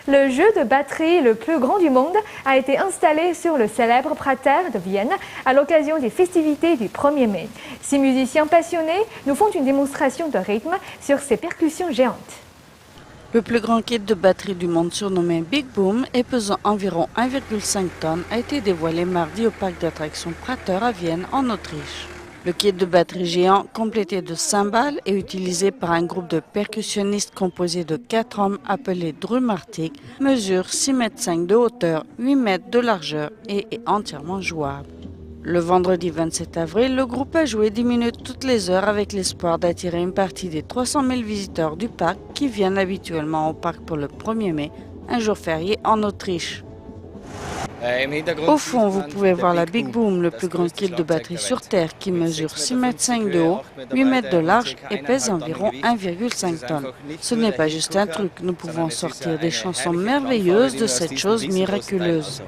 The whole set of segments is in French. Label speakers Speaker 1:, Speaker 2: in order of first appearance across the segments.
Speaker 1: Le jeu de batterie le plus grand du monde a été installé sur le célèbre Prater de Vienne à l'occasion des festivités du 1er mai. 6 musiciens passionnés nous font une démonstration de rythme sur ces percussions géantes.
Speaker 2: Le plus grand kit de batterie du monde surnommé Big Boom et pesant environ 1,5 tonnes a été dévoilé mardi au parc d'attractions Prater à Vienne en Autriche. Le kit de batterie géant, complété de cymbales et utilisé par un groupe de percussionnistes composé de 4 hommes appelés Drumartig, mesure 6,5 m de hauteur, 8 m de largeur et est entièrement jouable. Le vendredi 27 avril, le groupe a joué 10 minutes toutes les heures avec l'espoir d'attirer une partie des 300 000 visiteurs du parc qui viennent habituellement au parc pour le 1er mai, un jour férié en Autriche. Au fond, vous pouvez voir la Big Boom, le plus grand kit de batterie sur Terre qui mesure 6,5 m de haut, 8 m de large et pèse environ 1,5 tonnes. Ce n'est pas juste un truc, nous pouvons sortir des chansons merveilleuses de cette chose miraculeuse.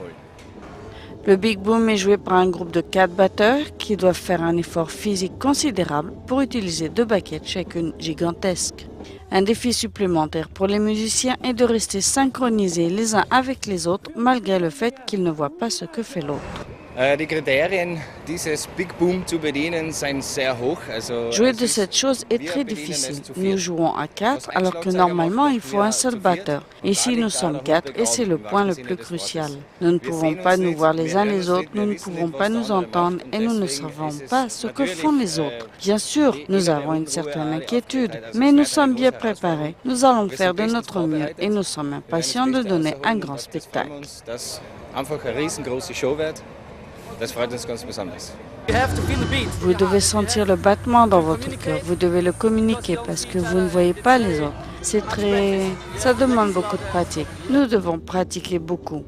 Speaker 2: Le Big Boom est joué par un groupe de 4 batteurs qui doivent faire un effort physique considérable pour utiliser 2 baquettes chacune gigantesques. Un défi supplémentaire pour les musiciens est de rester synchronisés les uns avec les autres malgré le fait qu'ils ne voient pas ce que fait l'autre. Jouer de cette chose est très difficile. Nous jouons à 4 alors que normalement il faut un seul batteur. Ici nous sommes 4 et c'est le point le plus crucial. Nous ne pouvons pas nous voir les uns les autres, nous ne pouvons pas nous entendre et nous ne savons pas ce que font les autres. Bien sûr, nous avons une certaine inquiétude, mais nous sommes bien préparés. Nous allons faire de notre mieux et nous sommes impatients de donner un grand spectacle. Vous devez sentir le battement dans votre cœur, vous devez le communiquer parce que vous ne voyez pas les autres. Ça demande beaucoup de pratique. Nous devons pratiquer beaucoup.